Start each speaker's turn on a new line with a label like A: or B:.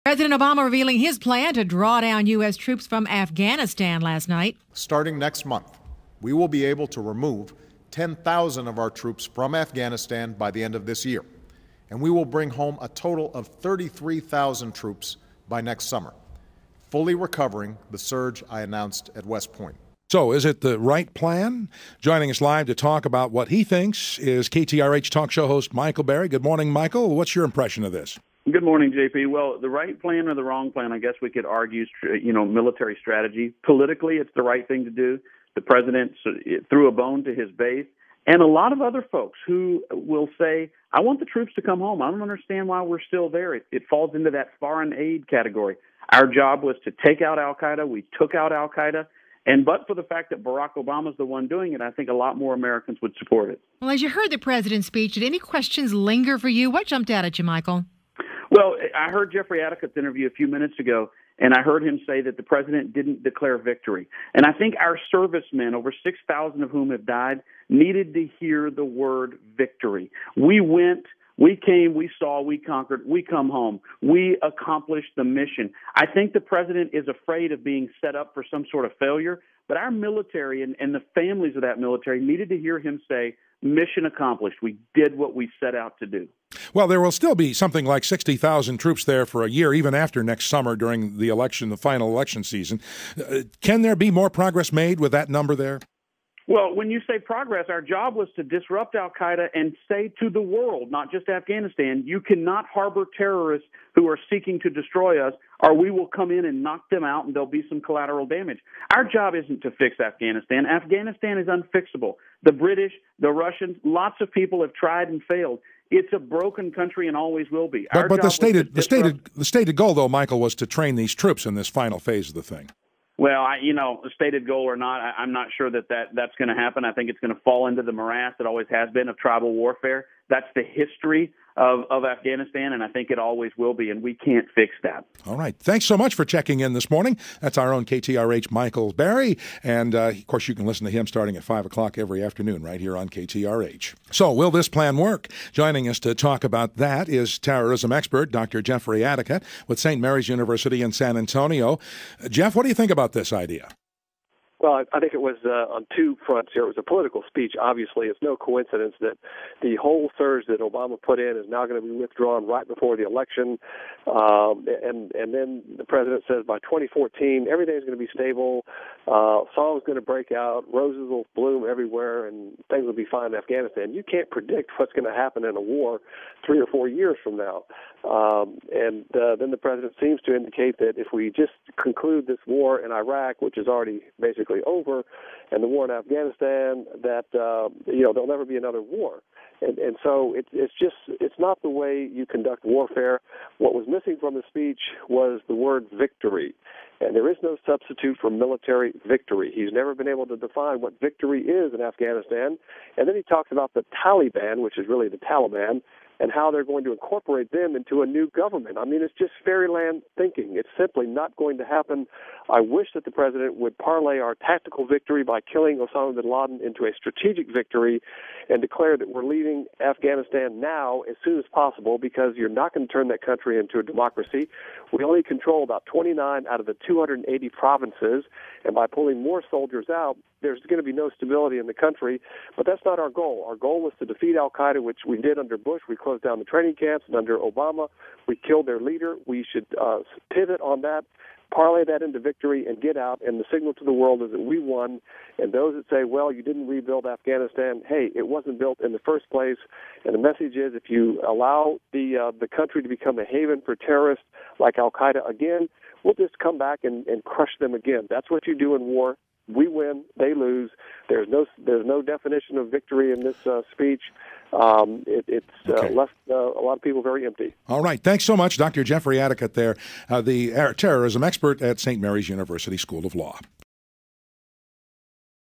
A: President Obama revealing his plan to draw down U.S. troops from Afghanistan last night.
B: Starting next month, we will be able to remove 10,000 of our troops from Afghanistan by the end of this year, and we will bring home a total of 33,000 troops by next summer, fully recovering the surge I announced at West Point.
C: So is it the right plan? Joining us live to talk about what he thinks is KTRH talk show host Michael Berry. Good morning, Michael. What's your impression of this?
D: Good morning, JP. Well, the right plan or the wrong plan, I guess we could argue, military strategy. Politically, it's the right thing to do. The president threw a bone to his base. And a lot of other folks who will say, I want the troops to come home. I don't understand why we're still there. It falls into that foreign aid category. Our job was to take out al-Qaeda. We took out al-Qaeda. But for the fact that Barack Obama's the one doing it, I think a lot more Americans would support it.
A: Well, as you heard the president's speech, did any questions linger for you? What jumped out at you, Michael?
D: Well, I heard Jeffrey Addicott's interview a few minutes ago, and I heard him say that the president didn't declare victory. And I think our servicemen, over 6,000 of whom have died, needed to hear the word victory. We went, we came, we saw, we conquered, we come home. We accomplished the mission. I think the president is afraid of being set up for some sort of failure, but our military and the families of that military needed to hear him say, mission accomplished. We did what we set out to do.
C: Well, there will still be something like 60,000 troops there for a year, even after next summer during the election, the final election season. Can there be more progress made with that number there?
D: Well, when you say progress, our job was to disrupt al-Qaeda and say to the world, not just Afghanistan, you cannot harbor terrorists who are seeking to destroy us, or we will come in and knock them out and there'll be some collateral damage. Our job isn't to fix Afghanistan. Afghanistan is unfixable. The British, the Russians, lots of people have tried and failed. It's a broken country and always will be.
C: But the stated goal, though, Michael, was to train these troops in this final phase of the thing.
D: Well, stated goal or not, I'm not sure that's going to happen. I think it's going to fall into the morass that always has been of tribal warfare. That's the history of Afghanistan, and I think it always will be, and we can't fix that.
C: All right. Thanks so much for checking in this morning. That's our own KTRH Michael Berry, and, of course, you can listen to him starting at 5 o'clock every afternoon right here on KTRH. So will this plan work? Joining us to talk about that is terrorism expert Dr. Jeffrey Addicott with St. Mary's University in San Antonio. Jeff, what do you think about this idea?
E: Well, I think it was on two fronts here. It was a political speech, obviously. It's no coincidence that the whole surge that Obama put in is now going to be withdrawn right before the election. And then the president says by 2014, everything's going to be stable, song's going to break out, roses will bloom everywhere, and things will be fine in Afghanistan. You can't predict what's going to happen in a war 3 or 4 years from now. Then the president seems to indicate that if we just conclude this war in Iraq, which is already basically over, and the war in Afghanistan, that there'll never be another war. And so it's not the way you conduct warfare. What was missing from the speech was the word victory. And there is no substitute for military victory. He's never been able to define what victory is in Afghanistan. And then he talks about the Taliban, which is really the Taliban, and how they're going to incorporate them into a new government. I mean, it's just fairyland thinking. It's simply not going to happen. I wish that the president would parlay our tactical victory by killing Osama bin Laden into a strategic victory and declare that we're leaving Afghanistan now as soon as possible, because you're not going to turn that country into a democracy. We only control about 29 out of the 280 provinces, and by pulling more soldiers out, there's going to be no stability in the country. But that's not our goal. Our goal was to defeat al-Qaeda, which we did under Bush. We closed down the training camps, and under Obama, we killed their leader. We should pivot on that, parlay that into victory, and get out. And the signal to the world is that we won. And those that say, well, you didn't rebuild Afghanistan, hey, it wasn't built in the first place. And the message is, if you allow the country to become a haven for terrorists like al-Qaeda again, we'll just come back and crush them again. That's what you do in war. We win, they lose. There's no definition of victory in this speech. It's left a lot of people very empty.
C: All right. Thanks so much, Dr. Jeffrey Addicott there, the terrorism expert at St. Mary's University School of Law.